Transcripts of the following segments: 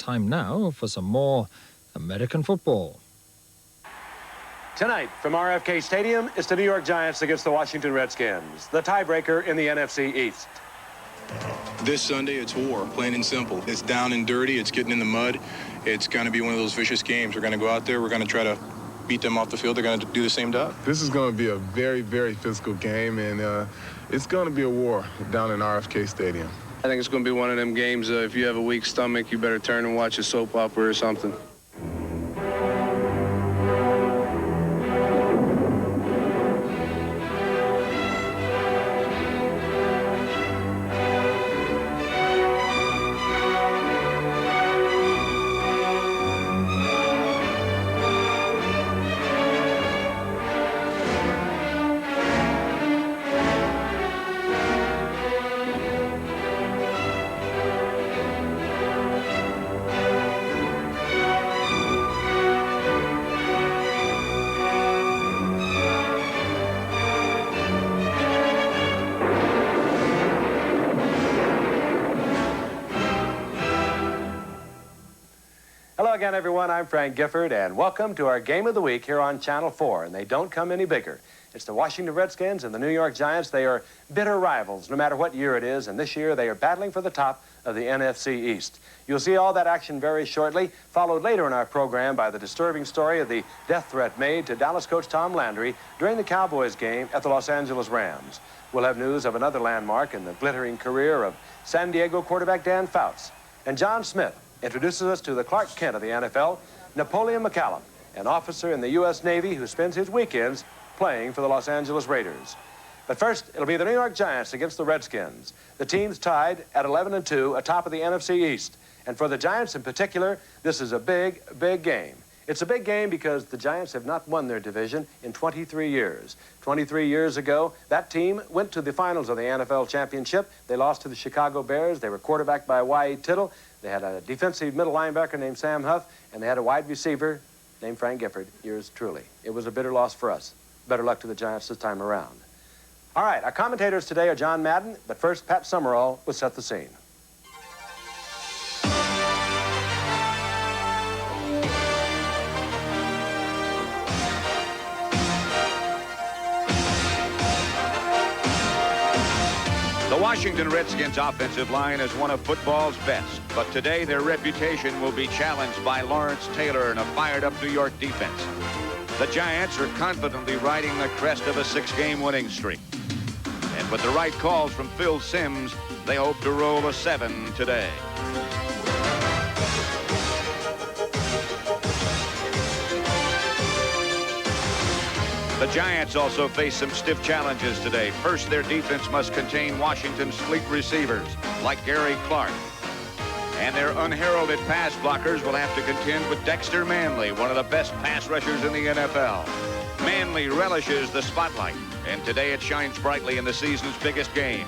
time now for some more American football. Tonight from RFK Stadium, it's the New York Giants against the Washington Redskins, the tiebreaker in the NFC East. This Sunday, it's war, plain and simple. It's down and dirty. It's getting in the mud. It's going to be one of those vicious games. We're going to go out there. We're going to try to beat them off the field. They're going to do the same to us. This is going to be a very, very physical game, and it's going to be a war down in RFK Stadium. I think it's going to be one of them games, if you have a weak stomach, you better turn and watch a soap opera or something. Hello again, everyone. I'm Frank Gifford, and welcome to our Game of the Week here on Channel 4, and they don't come any bigger. It's the Washington Redskins and the New York Giants. They are bitter rivals, no matter what year it is, and this year they are battling for the top of the NFC East. You'll see all that action very shortly, followed later in our program by the disturbing story of the death threat made to Dallas coach Tom Landry during the Cowboys game at the Los Angeles Rams. We'll have news of another landmark in the glittering career of San Diego quarterback Dan Fouts. And John Smith introduces us to the Clark Kent of the NFL, Napoleon Macallum, an officer in the U.S. Navy who spends his weekends playing for the Los Angeles Raiders. But first, it'll be the New York Giants against the Redskins. The team's tied at 11-2 atop of the NFC East. And for the Giants in particular, this is a big, big game. It's a big game because the Giants have not won their division in 23 years. 23 years ago, that team went to the finals of the NFL Championship. They lost to the Chicago Bears. They were quarterbacked by Y.E. Tittle. They had a defensive middle linebacker named Sam Huff, and they had a wide receiver named Frank Gifford, yours truly. It was a bitter loss for us. Better luck to the Giants this time around. All right, our commentators today are John Madden, but first, Pat Summerall will set the scene. The Washington Redskins offensive line is one of football's best, but today their reputation will be challenged by Lawrence Taylor and a fired-up New York defense. The Giants are confidently riding the crest of a 6-game winning streak. And with the right calls from Phil Simms, they hope to roll a 7 today. The Giants also face some stiff challenges today. First, their defense must contain Washington's fleet receivers, like Gary Clark. And their unheralded pass blockers will have to contend with Dexter Manley, one of the best pass rushers in the NFL. Manley relishes the spotlight, and today it shines brightly in the season's biggest game.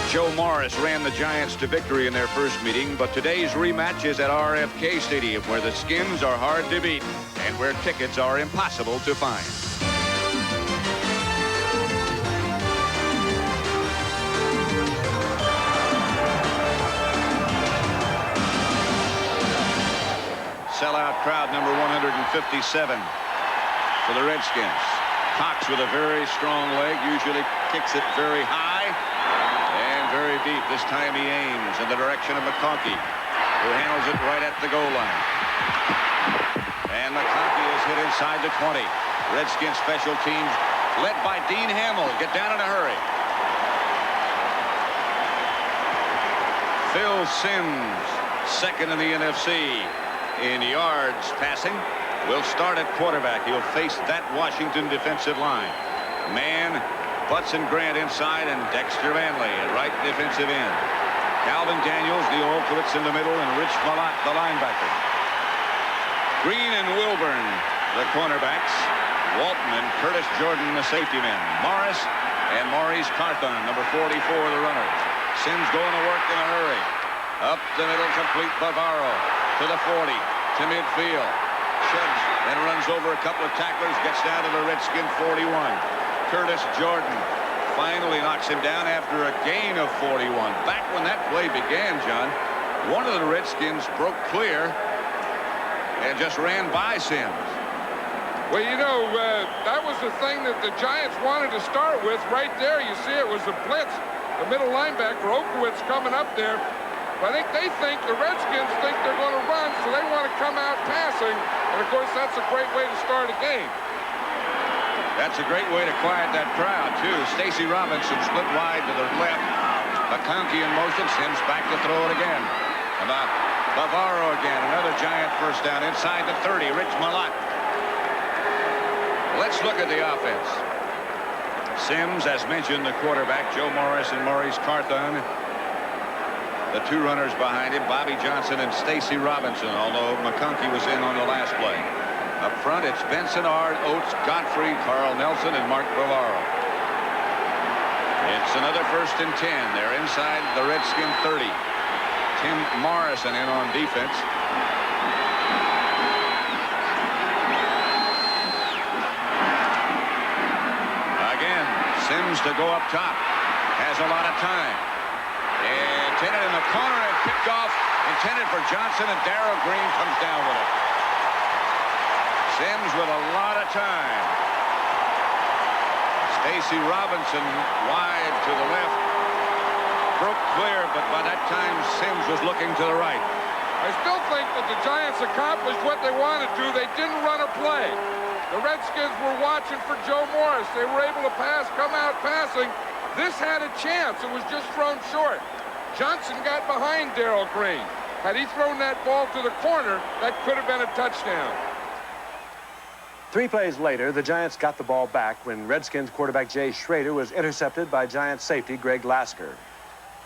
Joe Morris ran the Giants to victory in their first meeting, but today's rematch is at RFK Stadium, where the Skins are hard to beat and where tickets are impossible to find. Sellout crowd number 157 for the Redskins. Cox with a very strong leg, usually kicks it very high and very deep. This time he aims in the direction of McConkey, who handles it right at the goal line. And McConkey is hit inside the 20. Redskins special teams, led by Dean Hamill, get down in a hurry. Phil Simms, second in the NFC in yards passing, will start at quarterback. He'll face that Washington defensive line. Man, Butts and Grant inside, and Dexter Manley at right defensive end. Calvin Daniels, the Olkowitz in the middle, and Rich Malott, the linebacker. Green and Wilburn, the cornerbacks. Walton and Curtis Jordan, the safety men. Morris and Maurice Carthon, number 44, the runners. Simms going to work in a hurry. Up the middle, complete Bavaro to the 40, to midfield. Sheds and runs over a couple of tacklers, gets down to the Redskin 41. Curtis Jordan finally knocks him down after a gain of 41. Back when that play began, John, one of the Redskins broke clear and just ran by Sims. Well, you know, that was the thing that the Giants wanted to start with. Right there, you see it was a blitz. The middle linebacker, Okowitz, coming up there. But I think they think, the Redskins think they're going to run, so they want to come out passing. And, of course, that's a great way to start a game. That's a great way to quiet that crowd, too. Stacy Robinson split wide to the left. McConkey in motion. Sims back to throw it again. Bavaro again. Another Giant first down inside the 30. Rich Malott. Let's look at the offense. Sims, as mentioned, the quarterback, Joe Morris and Maurice Carthon. The two runners behind him, Bobby Johnson and Stacy Robinson, although McConkey was in on the last play. Up front, it's Benson, Ard, Oates, Godfrey, Carl Nelson, and Mark Bavaro. It's another 1st and 10. They're inside the Redskin 30. Tim Morrison in on defense. Sims to go up top. Has a lot of time. Intended in the corner and picked off. Intended for Johnson, and Darrell Green comes down with it. Sims with a lot of time. Stacy Robinson wide to the left. Broke clear, but by that time Sims was looking to the right. I still think that the Giants accomplished what they wanted to. They didn't run a play. The Redskins were watching for Joe Morris. They were able to pass, come out passing. This had a chance. It was just thrown short. Johnson got behind Darrell Green. Had he thrown that ball to the corner, that could have been a touchdown. 3 plays later, the Giants got the ball back when Redskins quarterback Jay Schrader was intercepted by Giants safety Greg Lasker.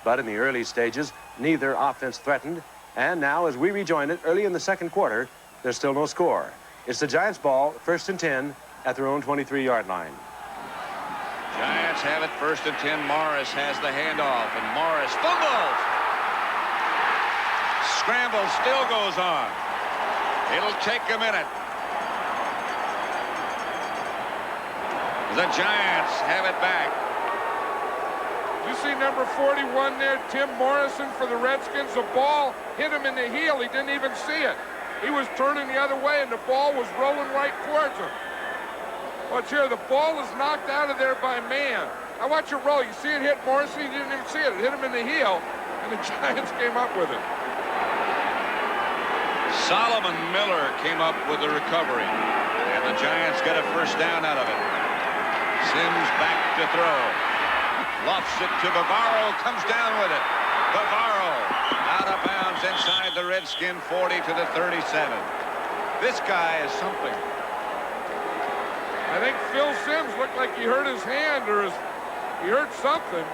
But in the early stages, neither offense threatened. And now, as we rejoin it early in the second quarter, there's still no score. It's the Giants' ball, 1st and 10 at their own 23-yard line. Giants have it 1st and 10. Morris has the handoff, and Morris fumbles. Scramble still goes on. It'll take a minute. The Giants have it back. You see number 41 there, Tim Morrison for the Redskins. The ball hit him in the heel. He didn't even see it. He was turning the other way, and the ball was rolling right towards him. Watch here. The ball is knocked out of there by man. Now watch it roll. You see it hit Morrison. He didn't even see it. It hit him in the heel, and the Giants came up with it. Solomon Miller came up with the recovery, and the Giants get a first down out of it. Sims back to throw. Lofts it to Bavaro. Comes down with it. Bavaro out of bounds inside the Redskin 40 to the 37. This guy is something. I think Phil Sims looked like he hurt his hand, or he hurt something,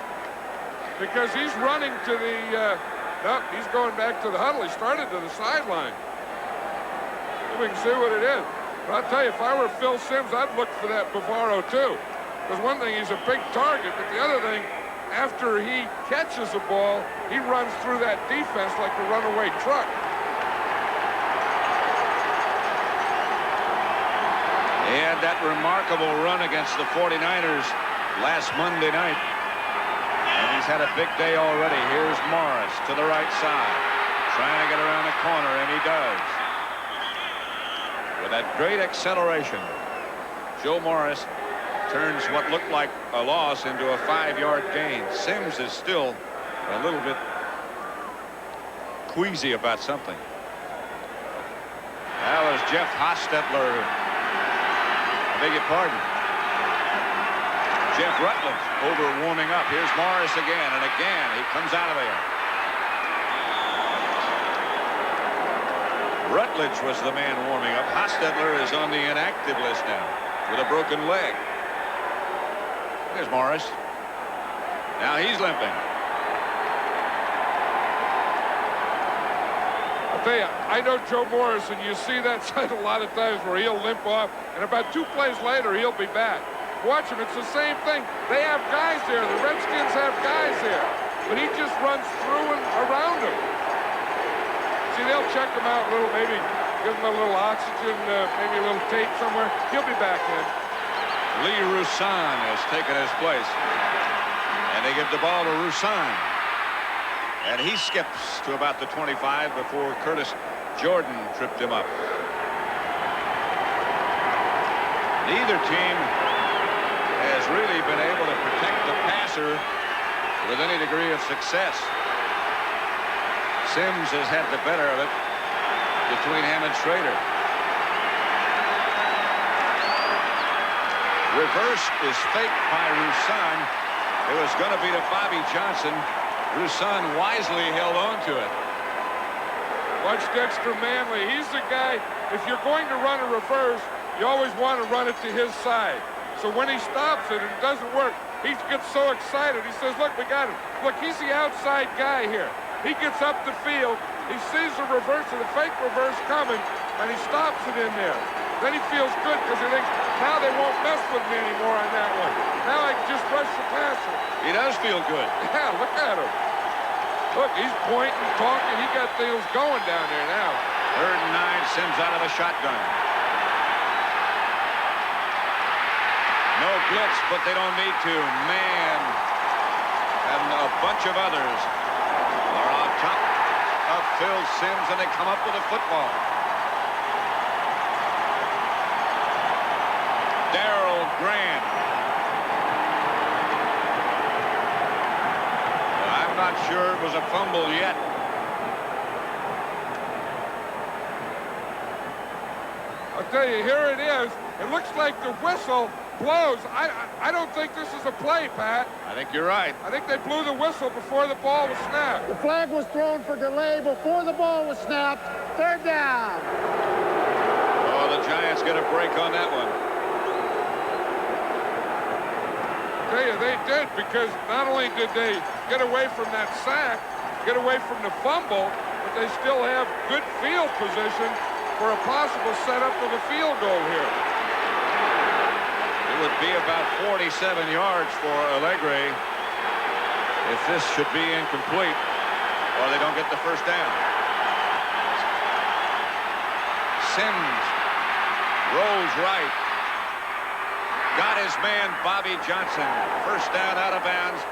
because he's running to the no, he's going back to the huddle. He started to the sideline. We can see what it is. But I'll tell you, if I were Phil Sims, I'd look for that Bavaro too. Because one thing, he's a big target, but the other thing, after he catches the ball, he runs through that defense like a runaway truck. He had that remarkable run against the 49ers last Monday night. And he's had a big day already. Here's Morris to the right side, trying to get around the corner, and he does. With that great acceleration, Joe Morris turns what looked like a loss into a 5-yard gain. Sims is still a little bit queasy about something. That was Jeff Hostetler. I beg your pardon. Jeff Rutledge over warming up. Here's Morris again, and again he comes out of there. Rutledge was the man warming up. Hostetler is on the inactive list now with a broken leg. There's Morris. Now he's limping. I'll tell you, I know Joe Morris, and you see that side a lot of times where he'll limp off, and about 2 plays later, he'll be back. Watch him. It's the same thing. They have guys there. The Redskins have guys there, but he just runs through and around them. See, they'll check him out a little, maybe give him a little oxygen, maybe a little tape somewhere. He'll be back in. Lee Roussan has taken his place. they give the ball to Roussan. And he skips to about the 25 before Curtis Jordan tripped him up. Neither team has really been able to protect the passer with any degree of success. Sims has had the better of it between him and Schrader. Reverse is faked by Roussan. It was going to be to Bobby Johnson. Roussan wisely held on to it. Watch Dexter Manley. He's the guy, if you're going to run a reverse, you always want to run it to his side. So when he stops it and it doesn't work, he gets so excited. He says, look, we got him. Look, he's the outside guy here. He gets up the field. He sees the reverse of the fake reverse coming, and he stops it in there. Then he feels good because he thinks, now they won't mess with me anymore on that one. Now I can just rush the passer. He does feel good. Yeah, look at him. Look, he's pointing, talking. He got things going down there now. 3rd and 9, Sims out of the shotgun. No blitz, but they don't need to. Man, and a bunch of others are on top of Phil Sims, and they come up with a football. Darrell Grant. I'm not sure it was a fumble yet. I'll tell you, here it is. It looks like the whistle blows. I don't think this is a play, Pat. I think you're right. I think they blew the whistle before the ball was snapped. The flag was thrown for delay before the ball was snapped. 3rd down. Oh, the Giants get a break on that one. I tell you, they did, because not only did they get away from that sack, get away from the fumble, but they still have good field position for a possible setup of a field goal here. It would be about 47 yards for Allegre if this should be incomplete or they don't get the first down. Sims rolls right. Got his man Bobby Johnson. First down out of bounds.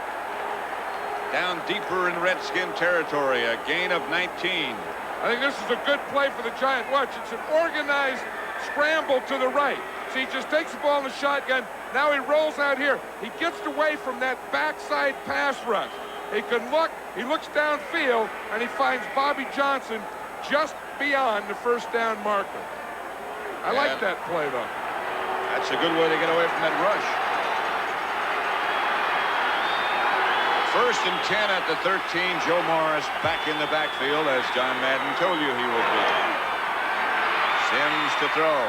Down deeper in Redskin territory. A gain of 19. I think this is a good play for the Giants. Watch, it's an organized scramble to the right. So he just takes the ball in the shotgun. Now he rolls out here. He gets away from that backside pass rush. He can look, he looks downfield, and he finds Bobby Johnson just beyond the first down marker. I like that play, though. That's a good way to get away from that rush. 1st and 10 at the 13. Joe Morris back in the backfield, as John Madden told you he would be. Sims to throw.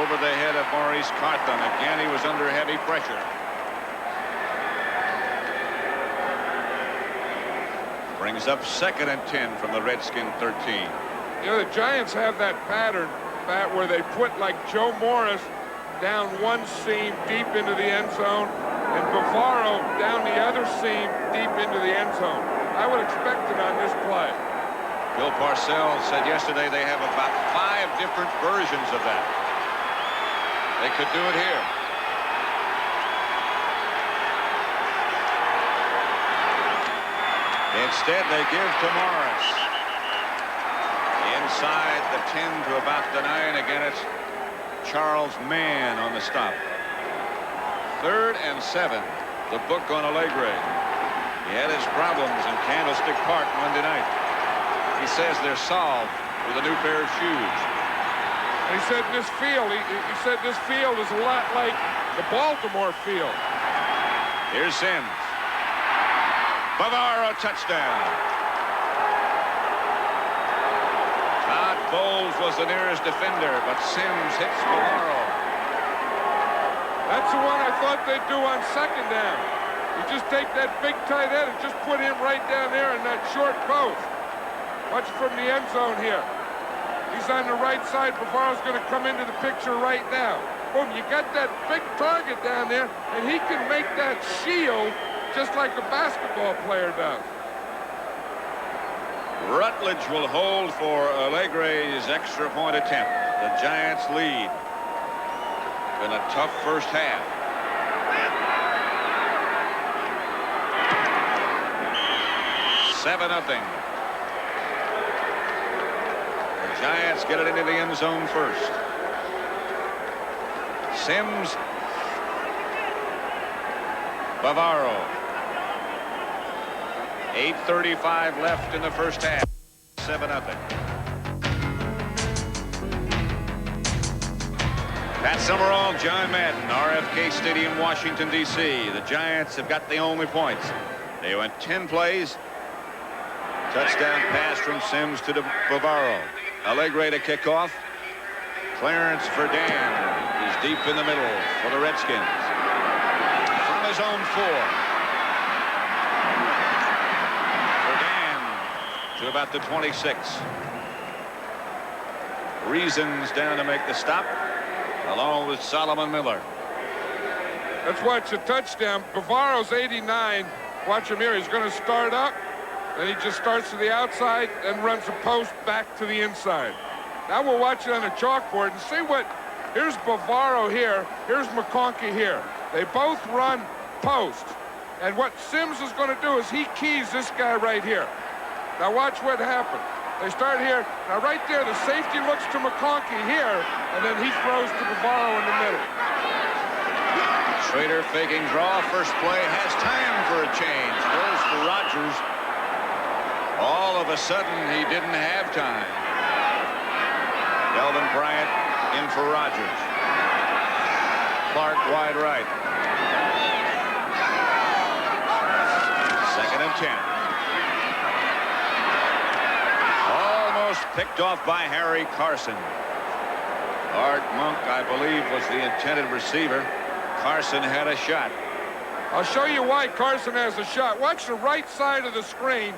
Over the head of Maurice Carthon. Again, he was under heavy pressure. Brings up 2nd and 10 from the Redskin 13. You know, the Giants have that pattern, Pat, where they put, like, Joe Morris down one seam deep into the end zone and Bavaro down the other seam deep into the end zone. I would expect it on this play. Bill Parcells said yesterday they have about 5 different versions of that. They could do it here. Instead, they give to Morris. Inside the 10 to about the 9. Again, it's Charles Mann on the stop. 3rd and 7. The book on Allegre. He had his problems in Candlestick Park Monday night. He says they're solved with a new pair of shoes. He said this field, he said this field is a lot like the Baltimore field. Here's Sims. Bavaro touchdown. Todd Bowles was the nearest defender, but Sims hits Bavaro. That's the one I thought they'd do on 2nd down. You just take that big tight end and just put him right down there in that short post. Watch from the end zone here. He's on the right side. Bavaro's going to come into the picture right now. Boom, you got that big target down there, and he can make that shield just like a basketball player does. Rutledge will hold for Allegre's extra point attempt. The Giants lead. Been a tough first half. 7-0. The Giants get it into the end zone first. Sims. Bavaro. 8:35 left in the first half. 7-0. Pat Summerall, John Madden, RFK Stadium, Washington, D.C. The Giants have got the only points. They went 10 plays. Touchdown pass from Sims to Bavaro. Allegre to kick off. Clarence Verdun is deep in the middle for the Redskins. From his own 4. Verdun to about the 26. Reasons down to make the stop, along with Solomon Miller. Let's watch the touchdown. Bavaro's 89. Watch him here. He's going to start up. Then he just starts to the outside and runs a post back to the inside. Now we'll watch it on the chalkboard and see what. Here's Bavaro here. Here's McConkey here. They both run post. And what Sims is going to do is he keys this guy right here. Now watch what happens. They start here. Now right there, the safety looks to McConkey here, and then he throws to Bavaro in the middle. Schrader faking draw. First play has time for a change. Goes for Rogers. All of a sudden, he didn't have time. Delvin Bryant in for Rogers. Clark wide right. 2nd and 10. Almost picked off by Harry Carson. Art Monk, I believe, was the intended receiver. Carson had a shot. I'll show you why Carson has a shot. Watch the right side of the screen.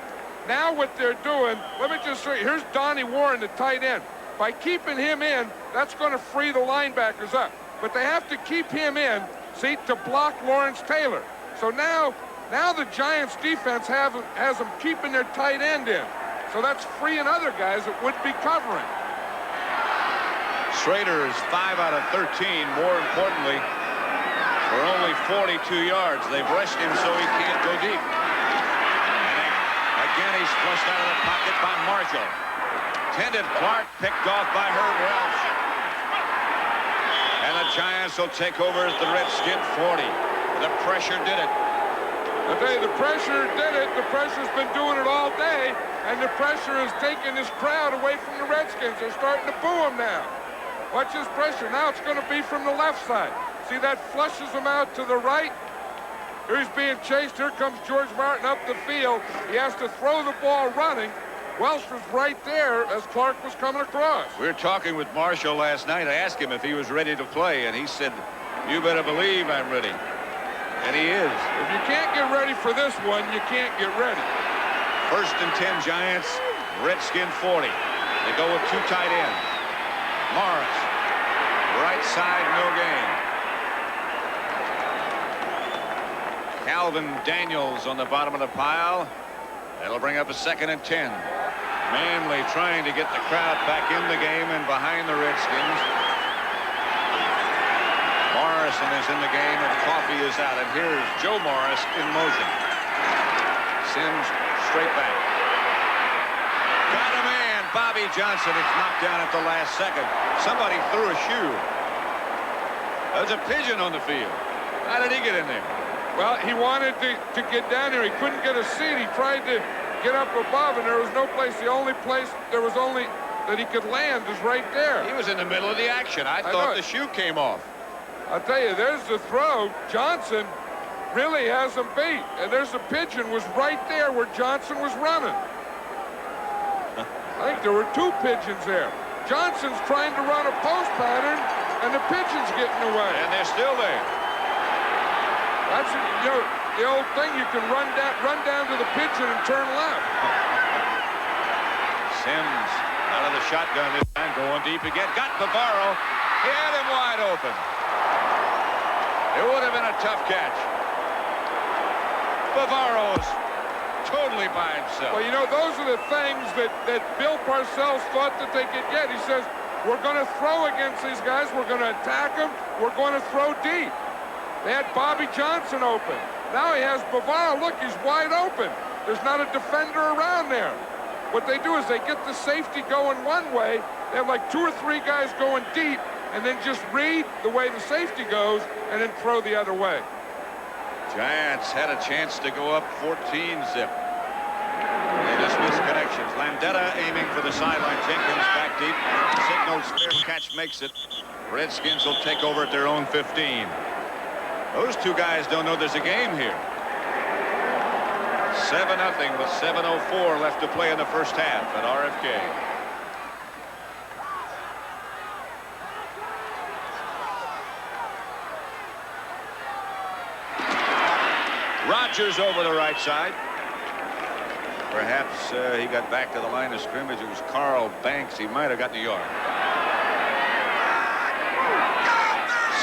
Now what they're doing, let me just show you. Here's Donnie Warren, the tight end. By keeping him in, that's going to free the linebackers up. But they have to keep him in, see, to block Lawrence Taylor. So now the Giants defense has them keeping their tight end in. So that's freeing other guys that would be covering. Schrader is 5 out of 13. More importantly, for only 42 yards. They've rushed him so he can't go deep. Again, he's flushed out of the pocket by Marshall. Tended Clark, picked off by Herb Welch. And the Giants will take over as the Redskin 40. The pressure did it. I tell you, the pressure did it. The pressure's been doing it all day. And the pressure is taking this crowd away from the Redskins. They're starting to boo him now. Watch this pressure. Now it's going to be from the left side. See, that flushes him out to the right. Here he's being chased. Here comes George Martin up the field. He has to throw the ball running. Welch was right there as Clark was coming across. We were talking with Marshall last night. I asked him if he was ready to play, and he said, "You better believe I'm ready." And he is. If you can't get ready for this one, you can't get ready. 1st and 10 Giants, Redskin 40. They go with 2 tight ends. Morris, right side, no gain. Calvin Daniels on the bottom of the pile. That'll bring up a 2nd and 10. Manley trying to get the crowd back in the game and behind the Redskins. Morrison is in the game and Coffey is out. And here's Joe Morris in motion. Sims straight back. Got a man. Bobby Johnson. It's knocked down at the last second. Somebody threw a shoe. There's a pigeon on the field. How did he get in there? Well, he wanted to get down there. He couldn't get a seat. He tried to get up above, and there was no place. The only place there was only that he could land is right there. He was in the middle of the action. I thought the shoe came off. I'll tell you, there's the throw. Johnson really has him beat. And there's the pigeon was right there where Johnson was running. I think there were 2 pigeons there. Johnson's trying to run a post pattern, and the pigeon's getting away. And they're still there. That's, you know, the old thing. You can run down to the pigeon and turn left. Sims out of the shotgun this time, going deep again. Got Bavaro. He had him wide open. It would have been a tough catch. Bavaro's totally by himself. Well, you know, those are the things that Bill Parcells thought that they could get. He says, we're going to throw against these guys. We're going to attack them. We're going to throw deep. They had Bobby Johnson open. Now he has Bavaro. Look, he's wide open. There's not a defender around there. What they do is they get the safety going one way. They have like 2 or 3 guys going deep, and then just read the way the safety goes and then throw the other way. Giants had a chance to go up 14-zip. They just missed connections. Landetta aiming for the sideline. Jenkins back deep. Signals fair catch, makes it. Redskins will take over at their own 15. Those two guys don't know there's a game here. 7-0 with 7:04 left to play in the first half at RFK. Rodgers over the right side. Perhaps he got back to the line of scrimmage. It was Carl Banks. He might have gotten a yard.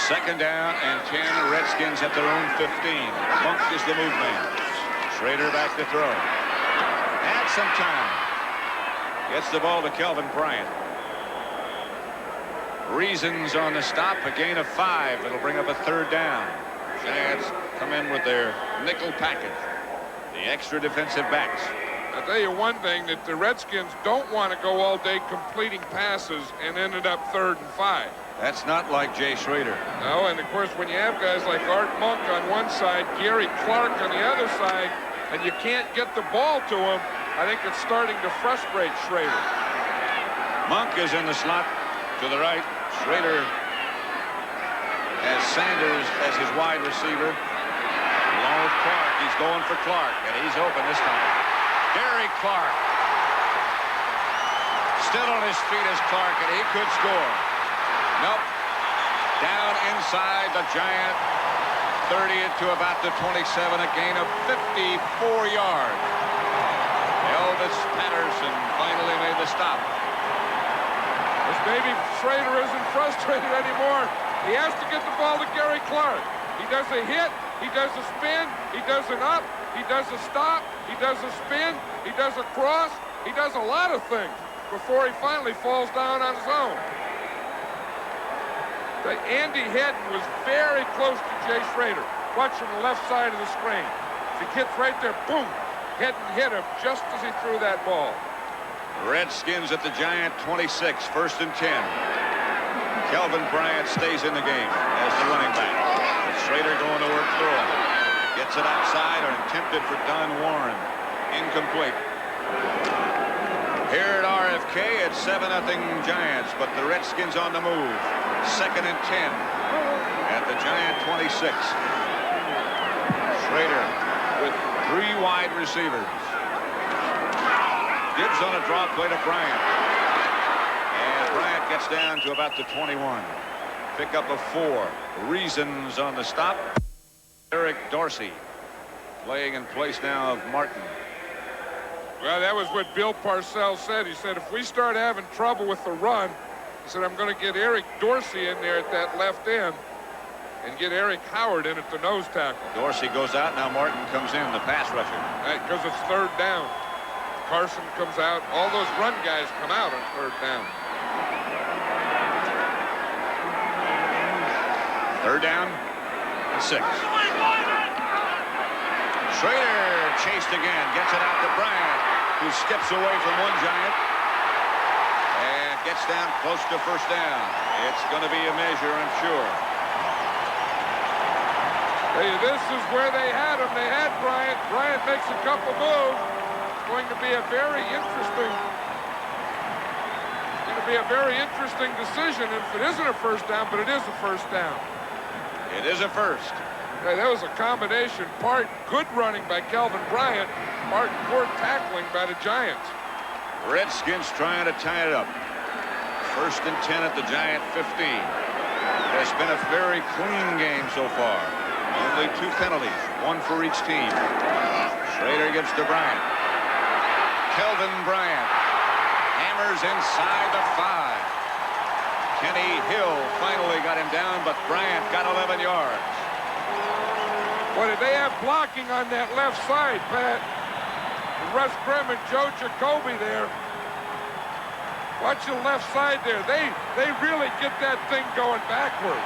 2nd down and 10. Redskins at their own 15. Monk is the move man. Schrader back to throw. Had some time. Gets the ball to Kelvin Bryant. Reasons on the stop. A gain of 5. It'll bring up a 3rd down. Giants come in with their nickel package. The extra defensive backs. I'll tell you one thing, that the Redskins don't want to go all day completing passes and ended up 3rd and 5. That's not like Jay Schrader. No, and of course when you have guys like Art Monk on one side, Gary Clark on the other side, and you can't get the ball to him, I think it's starting to frustrate Schrader. Monk is in the slot to the right. Schrader has Sanders as his wide receiver. Along with Clark, he's going for Clark, and he's open this time. Gary Clark. Still on his feet is Clark, and he could score. Nope. Down inside the Giant 30 to about the 27, a gain of 54 yards. Elvis Patterson finally made the stop. Because maybe Schrader isn't frustrated anymore. He has to get the ball to Gary Clark. He does a hit, he does a spin, he does an up, he does a stop, he does a spin, he does a cross, he does a lot of things before he finally falls down on his own. Andy Hedden was very close to Jay Schrader. Watch from the left side of the screen. If he gets right there, boom, Hedden hit him just as he threw that ball. Redskins at the Giant 26, 1st and 10. Kelvin Bryant stays in the game as the running back. Schrader going to work throwing. Gets it outside and attempted for Don Warren. Incomplete. Here at RFK, it's 7-0 Giants, but the Redskins on the move. 2nd and 10 at the Giant 26. Schrader with 3 wide receivers. Gibbs on a draw play to Bryant. And Bryant gets down to about the 21. Pick up of 4. Reasons on the stop. Eric Dorsey playing in place now of Martin. Well, that was what Bill Parcells said. He said, if we start having trouble with the run, he said, I'm going to get Eric Dorsey in there at that left end and get Eric Howard in at the nose tackle. Dorsey goes out. Now Martin comes in, the pass rusher. Because it's 3rd down. Carson comes out. All those run guys come out on 3rd down. 3rd down and 6. Schrader chased again. Gets it out to Bryant, who skips away from one Giant. And gets down close to 1st down. It's going to be a measure, I'm sure. Hey, this is where they had him. They had Bryant. Bryant makes a couple moves. It's going to be a very interesting decision if it isn't a 1st down, but it is a 1st down. It is a 1st. Hey, that was a combination. Part good running by Kelvin Bryant, part poor tackling by the Giants. Redskins trying to tie it up. 1st and 10 at the Giant 15. It's been a very clean game so far. Only 2 penalties, 1 for each team. Schrader gives to Bryant. Kelvin Bryant hammers inside the 5. Kenny Hill finally got him down, but Bryant got 11 yards. What did they have blocking on that left side, Pat? Russ Grimm and Joe Jacoby there. Watch the left side there. They really get that thing going backward.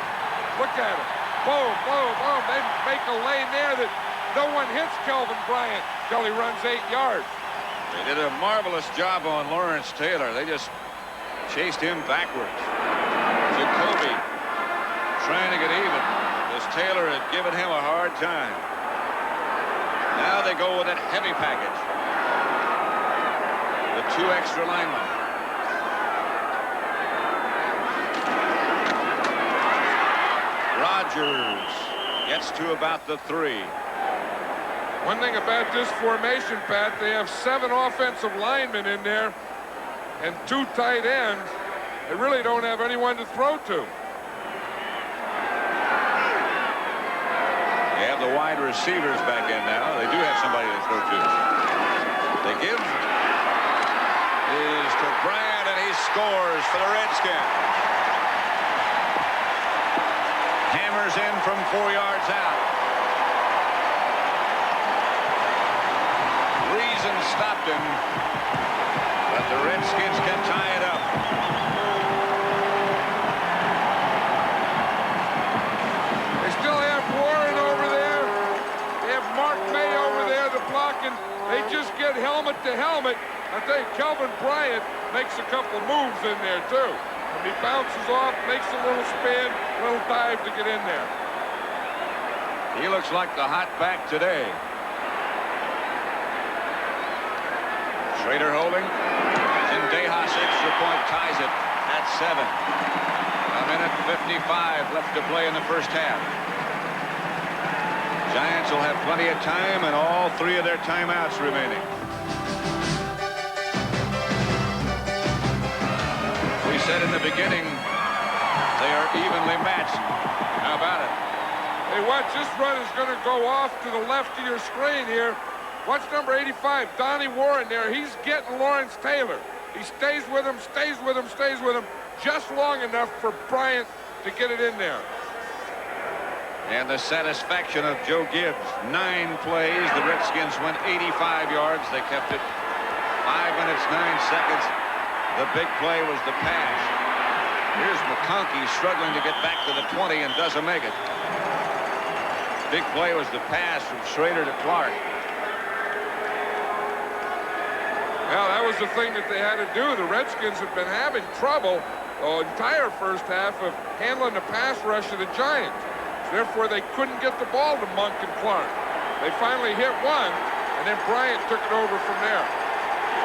Look at it. Boom, boom, boom. They make a lane there that No one hits Kelvin Bryant till he runs 8 yards. They did a marvelous job on Lawrence Taylor. They just chased him backwards. Jacoby trying to get even, because Taylor had given him a hard time. Now they go with that heavy package. The 2 extra linemen. Rodgers gets to about the 3. One thing about this formation, Pat, they have 7 offensive linemen in there and 2 tight ends. They really don't have anyone to throw to. They have the wide receivers back in now. They do have somebody to throw to. They give is to Bryant, and he scores for the Redskins. Hammers in from 4 yards out. Reason stopped him, but the Redskins can tie it up. They still have Warren over there. They have Mark May over there, the blocking. They just get helmet to helmet. I think Kelvin Bryant makes a couple moves in there, too. And he bounces off, makes a little spin, little dive to get in there. He looks like the hot back today. Schrader holding. Zendejas extra point ties it at 7. A minute 55 left to play in the first half. Giants will have plenty of time and all 3 of their timeouts remaining. We said in the beginning they are evenly matched. How about it? Hey, watch, this run is going to go off to the left of your screen here. Watch number 85, Donnie Warren there. He's getting Lawrence Taylor. He stays with him, stays with him, stays with him, just long enough for Bryant to get it in there. And the satisfaction of Joe Gibbs. 9 plays. The Redskins went 85 yards. They kept it 5 minutes, 9 seconds. The big play was the pass. Here's McConkey struggling to get back to the 20 and doesn't make it. Big play was the pass from Schrader to Clark. Well, that was the thing that they had to do. The Redskins had been having trouble the entire first half of handling the pass rush of the Giants. Therefore, they couldn't get the ball to Monk and Clark. They finally hit one, and then Bryant took it over from there.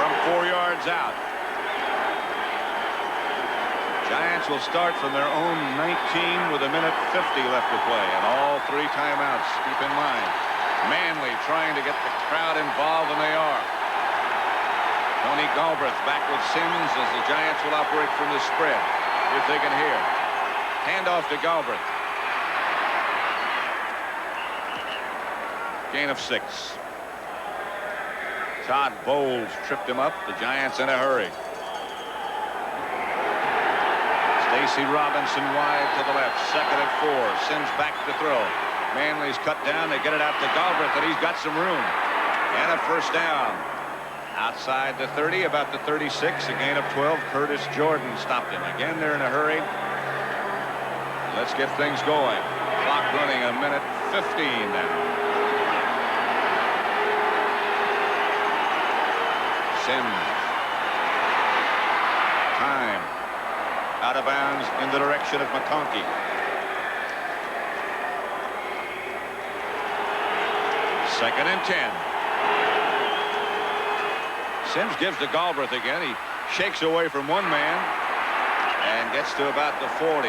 From 4 yards out. Giants will start from their own 19 with a minute 50 left to play, and all 3 timeouts. Keep in mind, Manley trying to get the crowd involved, and they are. Tony Galbraith back with Sims as the Giants will operate from the spread. If they can hear. Handoff to Galbraith. Gain of 6. Todd Bowles tripped him up. The Giants in a hurry. Stacy Robinson wide to the left. 2nd and 4. Sims back to throw. Manley's cut down. They get it out to Galbraith, and he's got some room. And a first down. Outside the 30, about the 36, a gain of 12. Curtis Jordan stopped him. Again, they're in a hurry. Let's get things going. Clock running a minute 15 now. Sims. Time. Out of bounds in the direction of McConkey. Second and 10. Sims gives to Galbraith again. He shakes away from one man and gets to about the 40.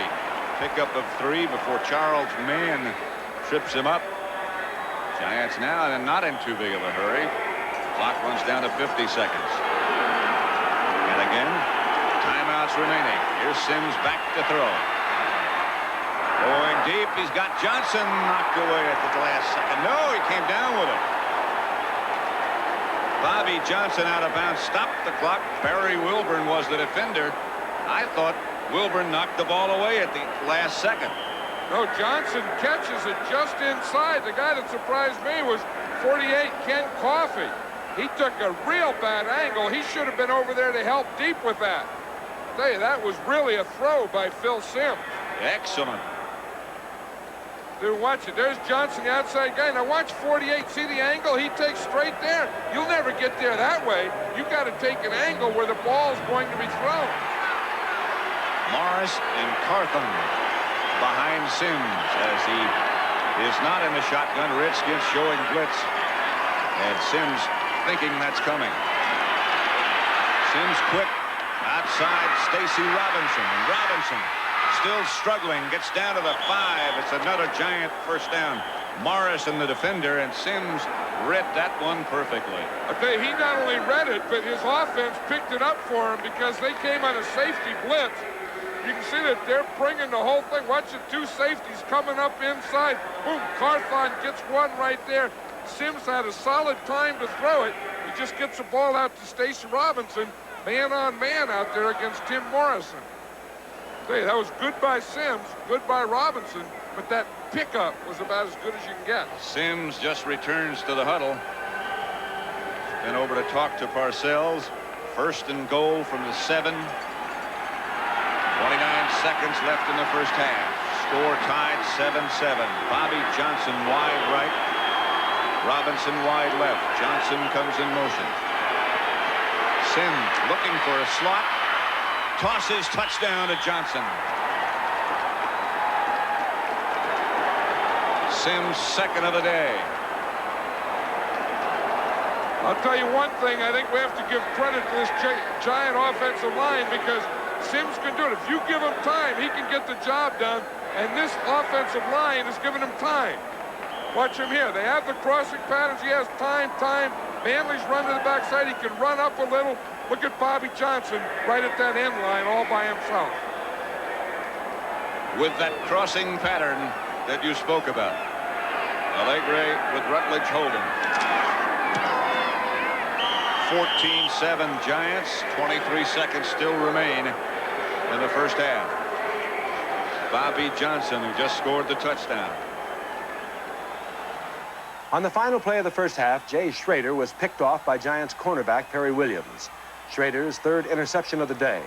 Pickup of 3 before Charles Mann trips him up. Giants now not in too big of a hurry. Clock runs down to 50 seconds. And again, timeouts remaining. Here's Sims back to throw. Going deep. He's got Johnson knocked away at the last second. No, he came down with it. Bobby Johnson out of bounds stopped the clock. Barry Wilburn was the defender. I thought Wilburn knocked the ball away at the last second. No, Johnson catches it just inside. The guy that surprised me was 48 Ken Coffey. He took a real bad angle. He should have been over there to help deep with that. I tell you, that was really a throw by Phil Sims. Excellent. Dude, watch it. There's Johnson, the outside guy. Now watch 48. See the angle? He takes straight there. You'll never get there that way. You got to take an angle where the ball's going to be thrown. Morris and Carthon behind Sims as he is not in the shotgun. Redskins showing blitz. And Sims thinking that's coming. Sims quick. Outside, Stacy Robinson. And Robinson still struggling. Gets down to the 5. It's another giant first down. Morris and the defender, and Sims read that one perfectly. I tell you, he not only read it, but his offense picked it up for him because they came on a safety blitz. You can see that they're bringing the whole thing. Watch the 2 safeties coming up inside. Boom, Carthon gets one right there. Sims had a solid time to throw it. He just gets the ball out to Stacy Robinson, man on man out there against Tim Morrison. Hey, that was good by Sims, good by Robinson, but that pickup was about as good as you can get. Sims just returns to the huddle. Then over to talk to Parcells. First and goal from the 7. 29 seconds left in the first half. Score tied 7-7. Bobby Johnson wide right. Robinson wide left. Johnson comes in motion. Sims looking for a slot. Tosses, touchdown to Johnson. Sims' second of the day. I'll tell you one thing, I think we have to give credit to this giant offensive line because Sims can do it. If you give him time, he can get the job done, and this offensive line is giving him time. Watch him here. They have the crossing patterns. He has time. Manley's run to the backside. He can run up a little. Look at Bobby Johnson right at that end line all by himself. With that crossing pattern that you spoke about. Allegre with Rutledge holding. 14-7 Giants. 23 seconds still remain in the first half. Bobby Johnson, who just scored the touchdown. On the final play of the first half, Jay Schrader was picked off by Giants cornerback Perry Williams. Schrader's 3rd interception of the day.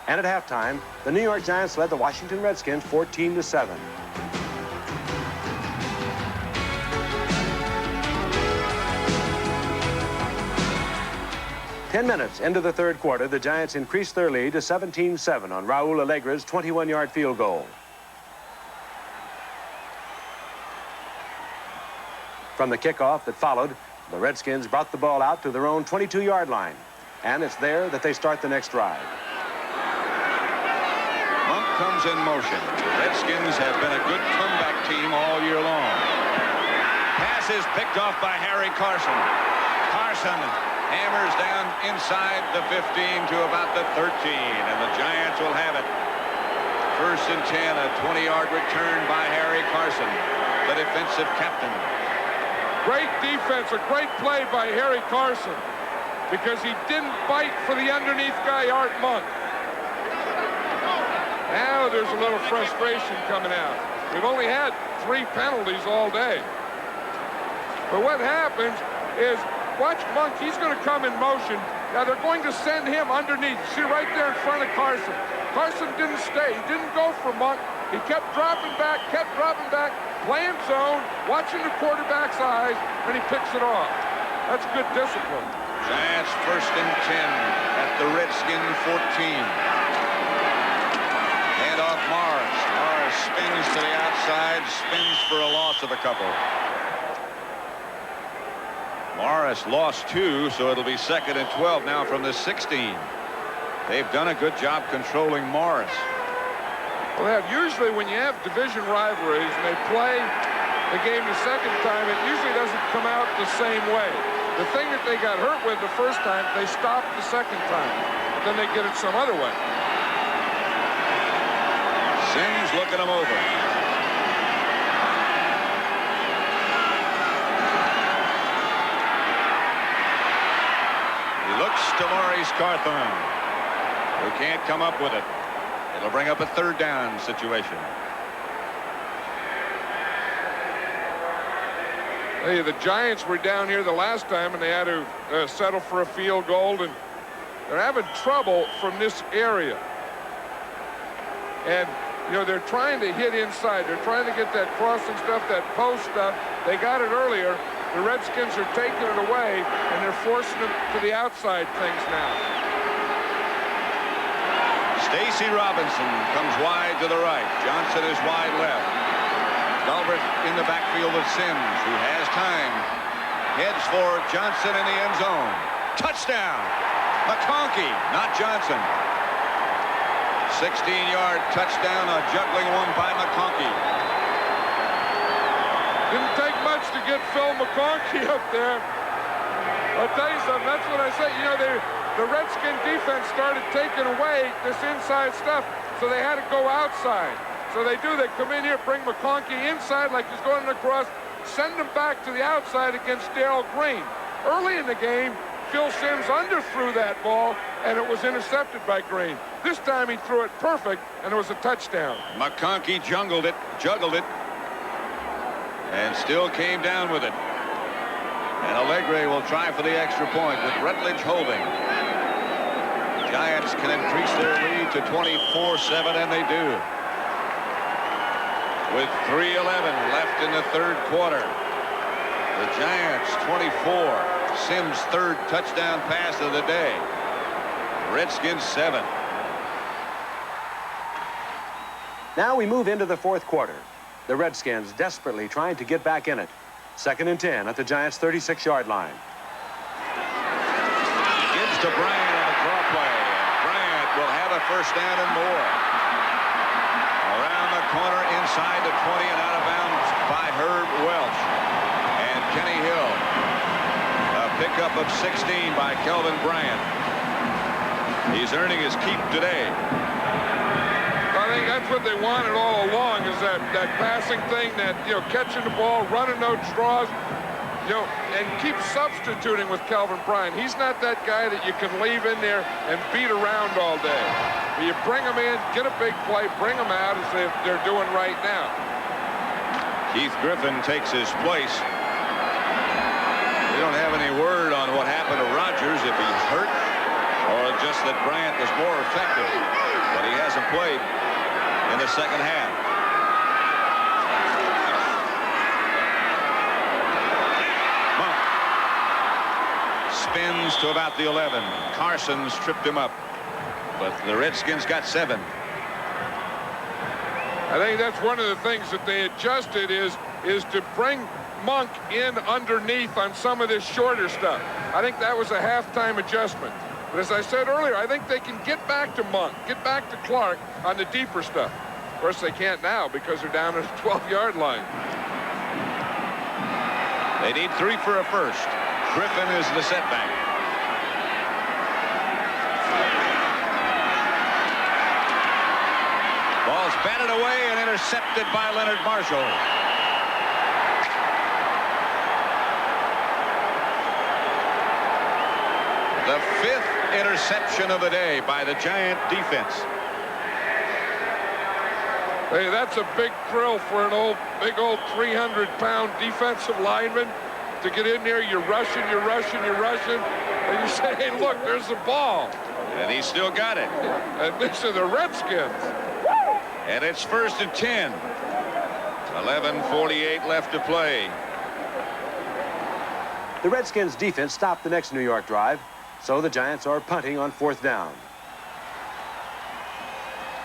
And at halftime, the New York Giants led the Washington Redskins 14-7. Ten minutes into the third quarter, the Giants increased their lead to 17-7 on Raul Allegre's 21-yard field goal. From the kickoff that followed, the Redskins brought the ball out to their own 22-yard line. And it's there that they start the next drive. Monk comes in motion. The Redskins have been a good comeback team all year long. Pass is picked off by Harry Carson. Carson hammers down inside the 15 to about the 13, and the Giants will have it. First and 10, a 20-yard return by Harry Carson, the defensive captain. Great defense, a great play by Harry Carson because he didn't bite for the underneath guy, Art Monk. Now there's a little frustration coming out. We've only had 3 penalties all day. But what happens is, watch Monk, he's going to come in motion. Now they're going to send him underneath. See right there in front of Carson. Carson didn't stay. He didn't go for Monk. He kept dropping back, playing zone, watching the quarterback's eyes, and he picks it off. That's good discipline. Giants first and 10 at the Redskin 14. Hand off Morris. Morris spins to the outside, spins for a loss of a couple. Morris lost 2, so it'll be 2nd and 12 now from the 16. They've done a good job controlling Morris. Well, usually when you have division rivalries and they play the game the second time, it usually doesn't come out the same way. The thing that they got hurt with the first time, they stopped the second time. But then they get it some other way. Sims looking him over. He looks to Maurice Carthon, who can't come up with it. It'll bring up a 3rd down situation. Hey, the Giants were down here the last time and they had to settle for a field goal, and they're having trouble from this area. And You know, they're trying to hit inside. They're trying to get that crossing stuff, that post stuff. They got it earlier. The Redskins are taking it away, and they're forcing them to the outside things now. Stacy Robinson comes wide to the right. Johnson is wide left. Gulbert in the backfield with Sims, who has time. Heads for Johnson in the end zone. Touchdown! McConkey, not Johnson. 16-yard touchdown, a juggling one by McConkey. Didn't take much to get Phil McConkey up there. I'll tell you something, that's what I say. You know, the Redskin defense started taking away this inside stuff, so they had to go outside. So they do. They come in here, bring McConkey inside like he's going across, send him back to the outside against Darrell Green. Early in the game, Phil Sims underthrew that ball, and it was intercepted by Green. This time he threw it perfect, and it was a touchdown. McConkey juggled it, and still came down with it. And Allegre will try for the extra point with Rutledge holding. Giants can increase their lead to 24-7, and they do. With 3:11 left in the third quarter. The Giants 24. Sims' third touchdown pass of the day. Redskins 7. Now we move into the fourth quarter. The Redskins desperately trying to get back in it. 2nd and 10 at the Giants' 36-yard line. Gives to Bryant on the draw play. Bryant will have a first down and more. Around the corner inside the 20 and out of bounds by Herb Welch. And Kenny Hill. A pickup of 16 by Kelvin Bryant. He's earning his keep today. I think that's what they wanted all along, is that passing thing, that, you know, catching the ball, running those draws, you know, and keep substituting with Kelvin Bryant. He's not that guy that you can leave in there and beat around all day. You bring him in, get a big play, bring him out as they're doing right now. Keith Griffin takes his place. We don't have any word on what happened to Rodgers, if he's hurt or just that Bryant was more effective, but he hasn't played in the second half. Monk spins to about the 11. Carson's tripped him up, but the Redskins got 7. I think that's one of the things that they adjusted is to bring Monk in underneath on some of this shorter stuff. I think that was a halftime adjustment. But as I said earlier, I think they can get back to Monk, get back to Clark on the deeper stuff. Of course, they can't now because they're down at the 12-yard line. They need 3 for a first. Griffin is the setback. Ball's batted away and intercepted by Leonard Marshall. The 5th interception of the day by the Giant defense. Hey, that's a big thrill for an big old 300-pound defensive lineman to get in there. You're rushing, and you say, hey, look, there's the ball. And he still got it. And these are the Redskins. And it's 1st and 10. 11:48 left to play. The Redskins defense stopped the next New York drive, so the Giants are punting on 4th down.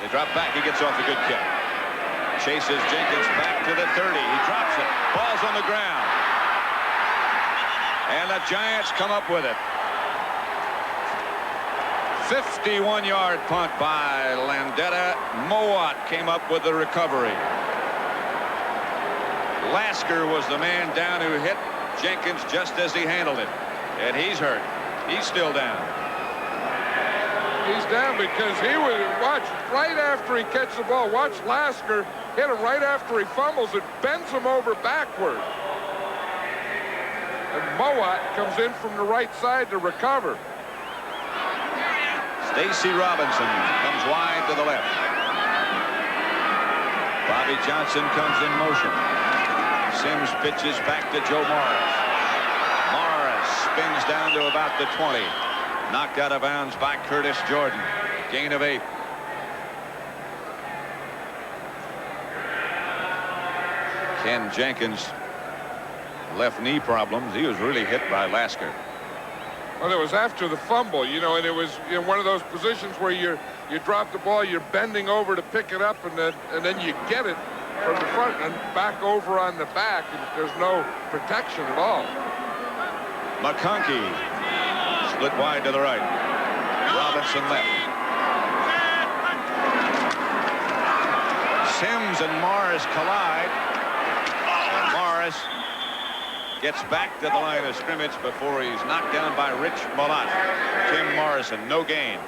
They drop back. He gets off a good kick. Chases Jenkins back to the 30. He drops it. Ball's on the ground. And the Giants come up with it. 51-yard punt by Landeta. Mowat came up with the recovery. Lasker was the man down who hit Jenkins just as he handled it. And he's hurt. He's still down. He's down because he was, watch, right after he catches the ball, watch Lasker hit him right after he fumbles. It bends him over backward. And Mowat comes in from the right side to recover. Stacy Robinson comes wide to the left. Bobby Johnson comes in motion. Sims pitches back to Joe Morris. Morris spins down to about the 20. Knocked out of bounds by Curtis Jordan. Gain of 8. Ken Jenkins, left knee problems. He was really hit by Lasker. Well, it was after the fumble, you know, and it was in one of those positions where you drop the ball, you're bending over to pick it up, and then you get it from the front and back over on the back, and there's no protection at all. McConkey split wide to the right. Robinson left. Sims and Morris collide. And Morris gets back to the line of scrimmage before he's knocked down by Rich Malott. Tim Morrison, no gain.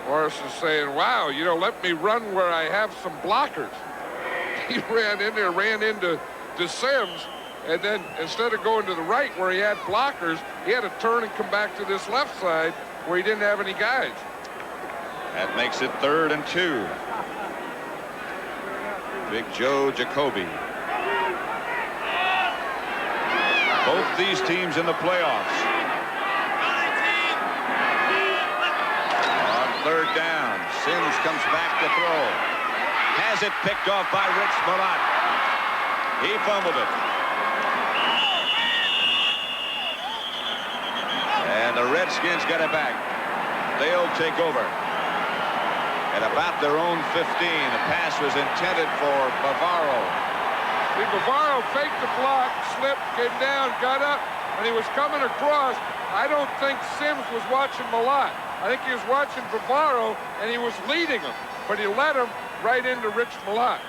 Morris is saying, wow, you know, let me run where I have some blockers. He ran in there, ran into Sims, and then instead of going to the right where he had blockers, he had to turn and come back to this left side where he didn't have any guys. That makes it 3rd and 2. Big Joe Jacoby. Both these teams in the playoffs. On 3rd down, Sims comes back to throw. Has it picked off by Rich Malott. He fumbled it. And the Redskins got it back. They'll take over. At about their own 15, the pass was intended for Bavaro. See, Bavaro faked the block, slipped, came down, got up, and he was coming across. I don't think Sims was watching Malott. I think he was watching Bavaro, and he was leading him, but he led him right into Rich Malott.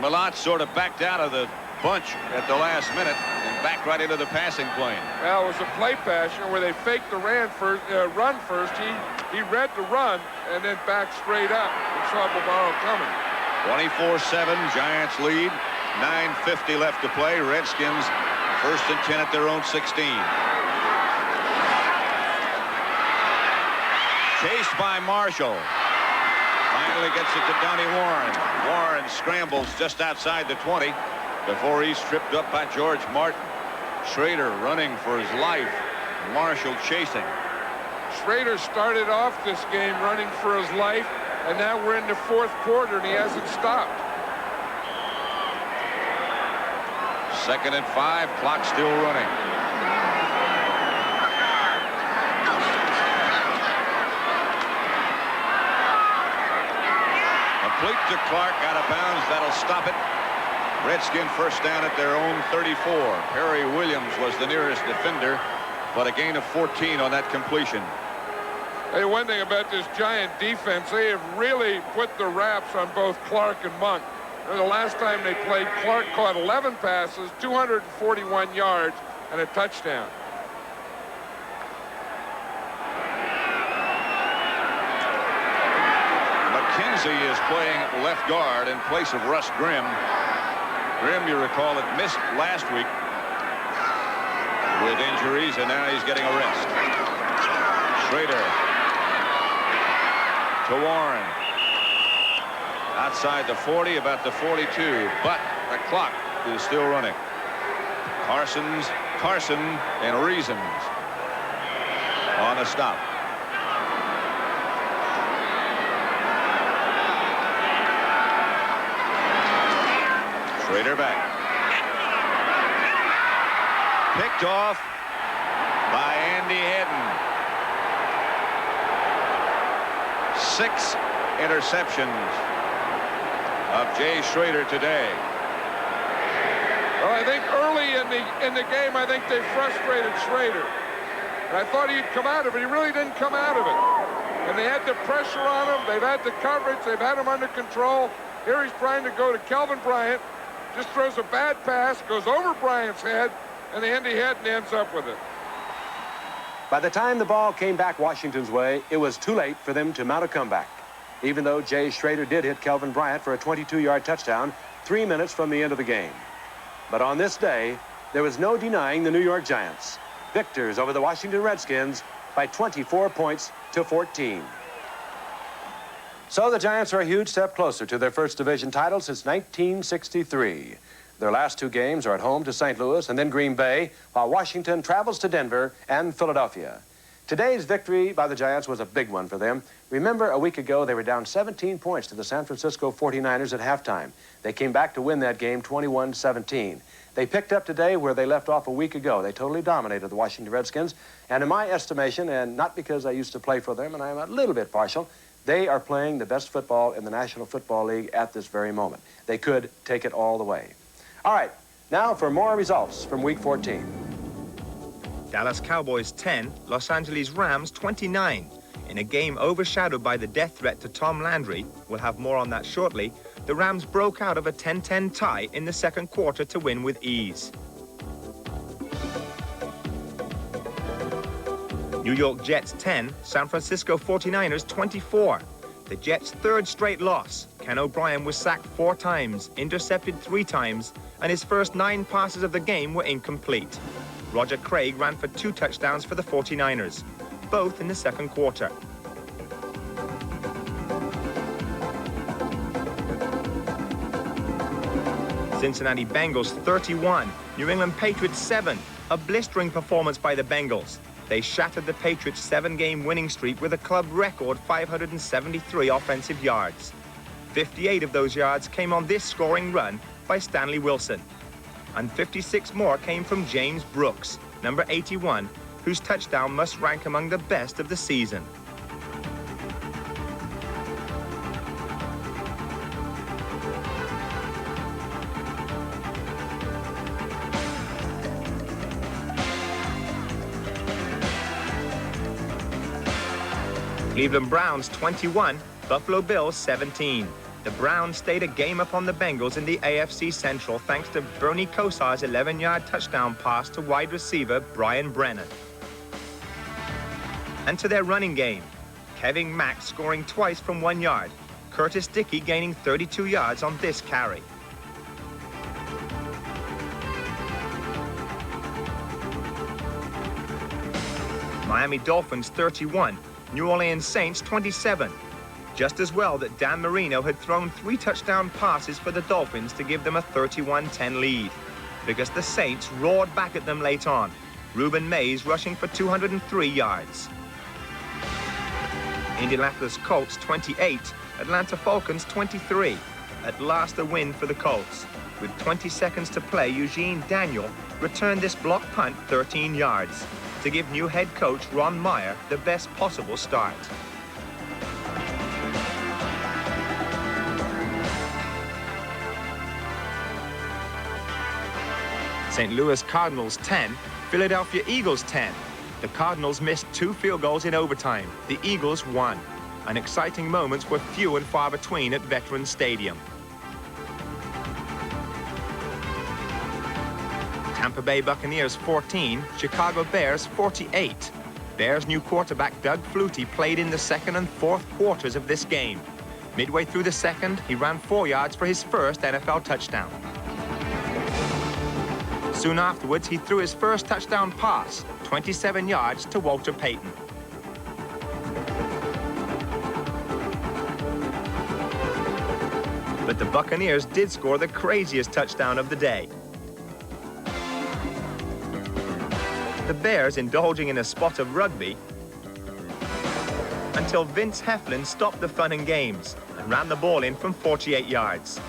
Malott sort of backed out of the bunch at the last minute and backed right into the passing plane. Well, it was a play pass, you know, where they faked the run first. He read the run and then backed straight up and saw Bavaro coming. 24-7, Giants lead. 9:50 left to play. Redskins 1st and 10 at their own 16. Chased by Marshall. Finally gets it to Donnie Warren. Warren scrambles just outside the 20 before he's tripped up by George Martin. Schrader running for his life. Marshall chasing. Schrader started off this game running for his life, and now we're in the 4th quarter, and he hasn't stopped. 2nd and 5, clock still running. Complete to Clark, out of bounds. That'll stop it. Redskin 1st down at their own 34. Perry Williams was the nearest defender, but a gain of 14 on that completion. Hey, one thing about this Giant defense, they have really put the wraps on both Clark and Monk. The last time they played, Clark caught 11 passes, 241 yards, and a touchdown. McKenzie is playing left guard in place of Russ Grimm. Grimm, you recall, had missed last week with injuries, and now he's getting a rest. Schrader to Warren. Outside the 40, about the 42, but the clock is still running. Carson and Reasons on a stop. Schrader back. Picked off by Andy Hedden. 6 interceptions of Jay Schrader today. Well, I think early in the game, I think they frustrated Schrader. And I thought he'd come out of it. He really didn't come out of it. And they had the pressure on him. They've had the coverage. They've had him under control. Here he's trying to go to Kelvin Bryant. Just throws a bad pass, goes over Bryant's head, and Andy Hedden ends up with it. By the time the ball came back Washington's way, it was too late for them to mount a comeback. Even though Jay Schrader did hit Kelvin Bryant for a 22-yard touchdown 3 minutes from the end of the game. But on this day, there was no denying the New York Giants, victors over the Washington Redskins by 24 points to 14. So the Giants are a huge step closer to their first division title since 1963. Their last 2 games are at home to St. Louis and then Green Bay, while Washington travels to Denver and Philadelphia. Today's victory by the Giants was a big one for them. Remember, a week ago, they were down 17 points to the San Francisco 49ers at halftime. They came back to win that game 21-17. They picked up today where they left off a week ago. They totally dominated the Washington Redskins. And in my estimation, and not because I used to play for them, and I'm a little bit partial, they are playing the best football in the National Football League at this very moment. They could take it all the way. All right, now for more results from Week 14. Dallas Cowboys 10, Los Angeles Rams 29. In a game overshadowed by the death threat to Tom Landry, we'll have more on that shortly, the Rams broke out of a 10-10 tie in the second quarter to win with ease. New York Jets 10, San Francisco 49ers 24. The Jets' third straight loss. Ken O'Brien was sacked 4 times, intercepted 3 times, and his first 9 passes of the game were incomplete. Roger Craig ran for 2 touchdowns for the 49ers, both in the second quarter. Cincinnati Bengals 31, New England Patriots 7. A blistering performance by the Bengals. They shattered the Patriots' 7-game winning streak with a club record 573 offensive yards. 58 of those yards came on this scoring run by Stanley Wilson. And 56 more came from James Brooks, number 81, whose touchdown must rank among the best of the season. Cleveland Browns 21, Buffalo Bills 17. The Browns stayed a game up on the Bengals in the AFC Central thanks to Bernie Kosar's 11-yard touchdown pass to wide receiver Brian Brennan. And to their running game, Kevin Mack scoring twice from 1 yard, Curtis Dickey gaining 32 yards on this carry. Miami Dolphins 31, New Orleans Saints 27. Just as well that Dan Marino had thrown 3 touchdown passes for the Dolphins to give them a 31-10 lead, because the Saints roared back at them late on, Reuben Mays rushing for 203 yards. Indianapolis Colts 28, Atlanta Falcons 23. At last a win for the Colts. With 20 seconds to play, Eugene Daniel returned this block punt 13 yards to give new head coach Ron Meyer the best possible start. St. Louis Cardinals 10, Philadelphia Eagles 10. The Cardinals missed 2 field goals in overtime. The Eagles won. And exciting moments were few and far between at Veterans Stadium. Tampa Bay Buccaneers 14, Chicago Bears 48. Bears' new quarterback Doug Flutie played in the second and fourth quarters of this game. Midway through the second, he ran 4 yards for his first NFL touchdown. Soon afterwards, he threw his first touchdown pass, 27 yards to Walter Payton. But the Buccaneers did score the craziest touchdown of the day. The Bears indulging in a spot of rugby until Vince Heflin stopped the fun and games and ran the ball in from 48 yards.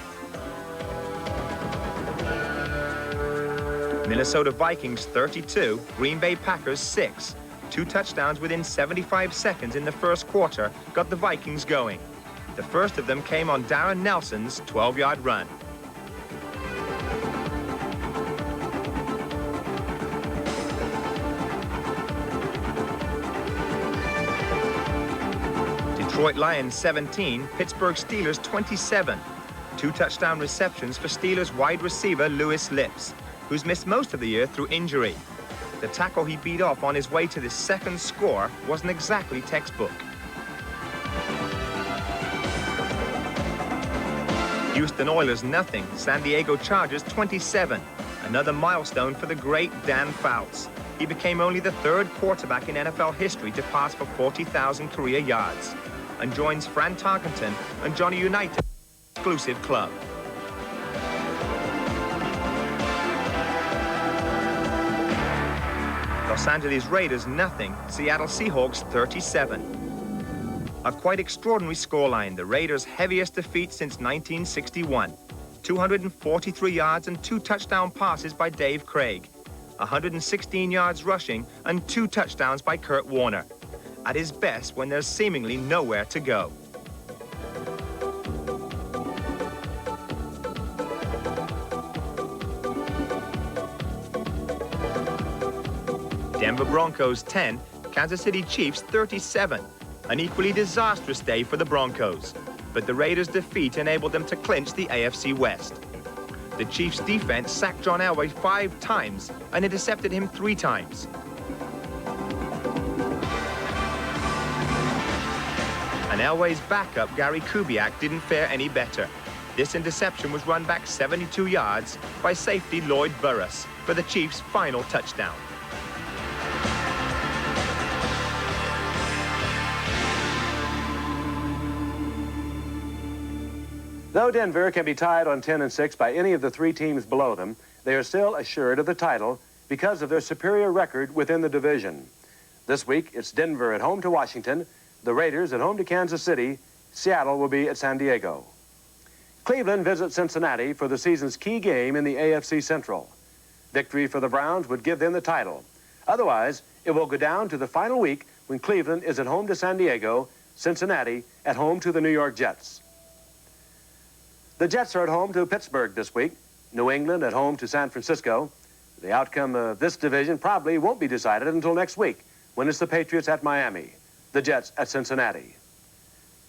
Minnesota Vikings 32, Green Bay Packers 6. 2 touchdowns within 75 seconds in the first quarter got the Vikings going. The first of them came on Darren Nelson's 12-yard run. Detroit Lions 17, Pittsburgh Steelers 27. 2 touchdown receptions for Steelers wide receiver Lewis Lips, who's missed most of the year through injury. The tackle he beat off on his way to the second score wasn't exactly textbook. Houston Oilers nothing, San Diego Chargers 27. Another milestone for the great Dan Fouts. He became only the 3rd quarterback in NFL history to pass for 40,000 career yards and joins Fran Tarkenton and Johnny United's exclusive club. Los Angeles Raiders nothing, Seattle Seahawks 37. A quite extraordinary scoreline, the Raiders' heaviest defeat since 1961. 243 yards and 2 touchdown passes by Dave Craig. 116 yards rushing and 2 touchdowns by Kurt Warner. At his best when there's seemingly nowhere to go. Denver Broncos 10, Kansas City Chiefs 37. An equally disastrous day for the Broncos. But the Raiders' defeat enabled them to clinch the AFC West. The Chiefs' defense sacked John Elway 5 times and intercepted him 3 times. And Elway's backup, Gary Kubiak, didn't fare any better. This interception was run back 72 yards by safety Lloyd Burruss for the Chiefs' final touchdown. Though Denver can be tied on 10-6 by any of the 3 teams below them, they are still assured of the title because of their superior record within the division. This week, it's Denver at home to Washington, the Raiders at home to Kansas City, Seattle will be at San Diego. Cleveland visits Cincinnati for the season's key game in the AFC Central. Victory for the Browns would give them the title. Otherwise, it will go down to the final week when Cleveland is at home to San Diego, Cincinnati at home to the New York Jets. The Jets are at home to Pittsburgh this week, New England at home to San Francisco. The outcome of this division probably won't be decided until next week, when it's the Patriots at Miami, the Jets at Cincinnati.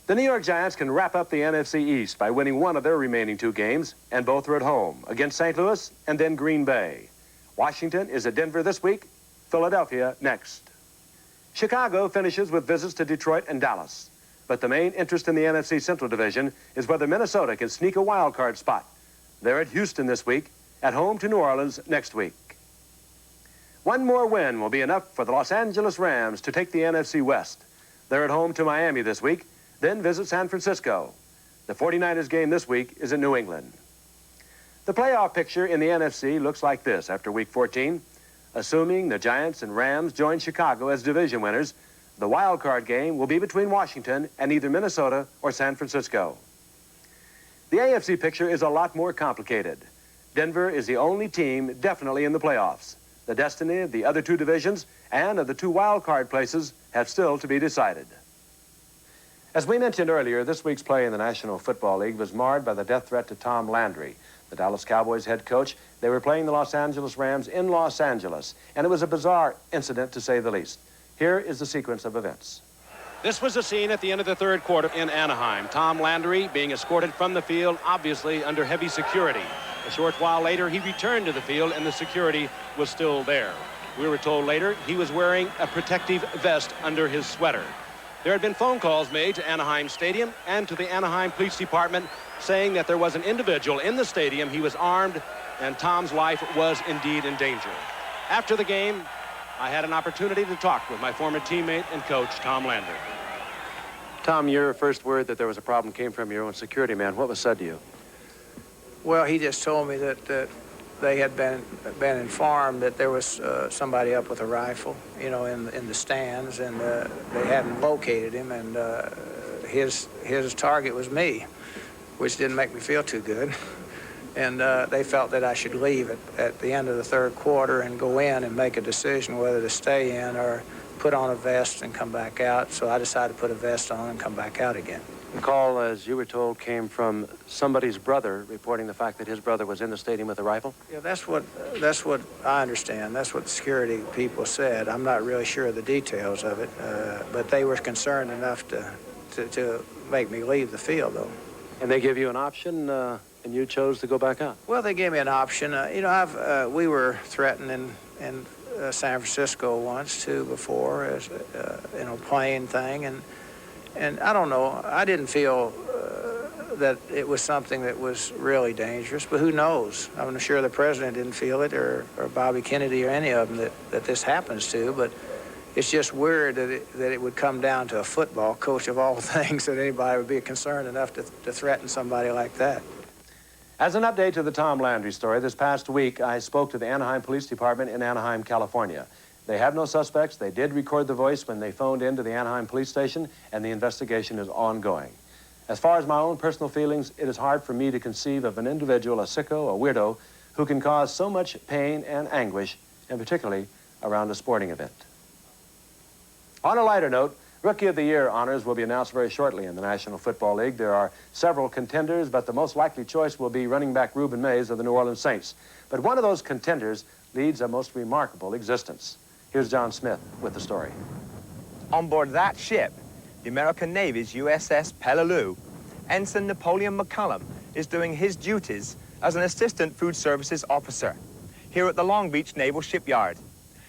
The New York Giants can wrap up the NFC East by winning one of their remaining 2 games, and both are at home, against St. Louis and then Green Bay. Washington is at Denver this week, Philadelphia next. Chicago finishes with visits to Detroit and Dallas. But the main interest in the NFC Central Division is whether Minnesota can sneak a wild card spot. They're at Houston this week, at home to New Orleans next week. One more win will be enough for the Los Angeles Rams to take the NFC West. They're at home to Miami this week, then visit San Francisco. The 49ers game this week is in New England. The playoff picture in the NFC looks like this after Week 14. Assuming the Giants and Rams join Chicago as division winners, the wild card game will be between Washington and either Minnesota or San Francisco. The AFC picture is a lot more complicated. Denver is the only team definitely in the playoffs. The destiny of the other 2 divisions and of the 2 wild card places have still to be decided. As we mentioned earlier, this week's play in the National Football League was marred by the death threat to Tom Landry, the Dallas Cowboys head coach. They were playing the Los Angeles Rams in Los Angeles, and it was a bizarre incident to say the least. Here is the sequence of events. This was the scene at the end of the 3rd quarter in Anaheim. Tom Landry being escorted from the field, obviously under heavy security. A short while later, he returned to the field and the security was still there. We were told later he was wearing a protective vest under his sweater. There had been phone calls made to Anaheim Stadium and to the Anaheim Police Department saying that there was an individual in the stadium. He was armed and Tom's life was indeed in danger. After the game, I had an opportunity to talk with my former teammate and coach, Tom Landry. Tom, your first word that there was a problem came from your own security man. What was said to you? Well, he just told me that they had been informed that there was somebody up with a rifle, you know, in the stands, and they hadn't located him, and his target was me, which didn't make me feel too good. And they felt that I should leave at the end of the 3rd quarter and go in and make a decision whether to stay in or put on a vest and come back out. So I decided to put a vest on and come back out again. The call, as you were told, came from somebody's brother reporting the fact that his brother was in the stadium with a rifle? Yeah, that's what I understand. That's what the security people said. I'm not really sure of the details of it, but they were concerned enough to make me leave the field, though. And they give you an option? And you chose to go back out? Well, they gave me an option. You know, we were threatened in San Francisco once, too, before, as you know, plane thing. And I don't know, I didn't feel that it was something that was really dangerous, but who knows? I'm sure the president didn't feel it, or Bobby Kennedy, or any of them that this happens to, but it's just weird that it would come down to a football coach of all things, that anybody would be concerned enough to threaten somebody like that. As an update to the Tom Landry story, this past week I spoke to the Anaheim Police Department in Anaheim, California. They have no suspects. They did record the voice when they phoned into the Anaheim police station, and the investigation is ongoing. As far as my own personal feelings, it is hard for me to conceive of an individual, a sicko, a weirdo, who can cause so much pain and anguish, and particularly around a sporting event. On a lighter note, Rookie of the Year honors will be announced very shortly in the National Football League. There are several contenders, but the most likely choice will be running back Reuben Mays of the New Orleans Saints. But one of those contenders leads a most remarkable existence. Here's John Smith with the story. On board that ship, the American Navy's USS Peleliu, Ensign Napoleon Macallum is doing his duties as an assistant food services officer here at the Long Beach Naval Shipyard.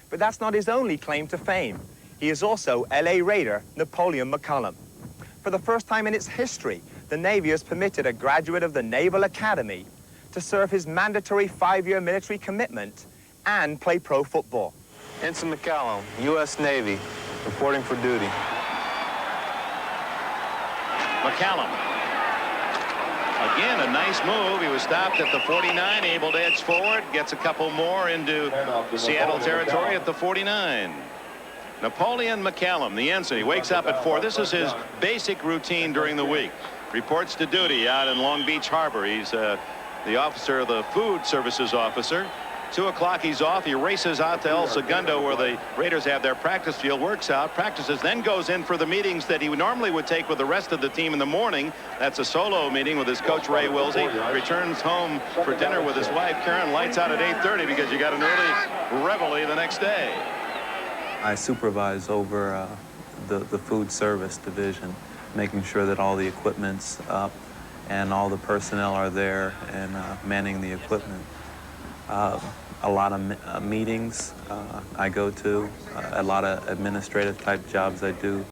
But that's not his only claim to fame. He is also LA Raider Napoleon Macallum. For the first time in its history, the Navy has permitted a graduate of the Naval Academy to serve his mandatory 5-year military commitment and play pro football. Ensign Macallum, U.S. Navy, reporting for duty. Macallum. Again, a nice move. He was stopped at the 49, able to edge forward, gets a couple more into Seattle territory at the 49. Napoleon Macallum, the ensign, he wakes up at 4. This is his basic routine during the week. Reports to duty out in Long Beach Harbor. He's the officer, the food services officer. 2 o'clock, he's off. He races out to El Segundo, where the Raiders have their practice field, works out, practices, then goes in for the meetings that he normally would take with the rest of the team in the morning. That's a solo meeting with his coach, Ray Wilsey. Returns home for dinner with his wife, Karen. Lights out at 8:30 because you got an early reveille the next day. I supervise over the food service division, making sure that all the equipment's up and all the personnel are there and manning the equipment. A lot of meetings I go to, a lot of administrative type jobs I do.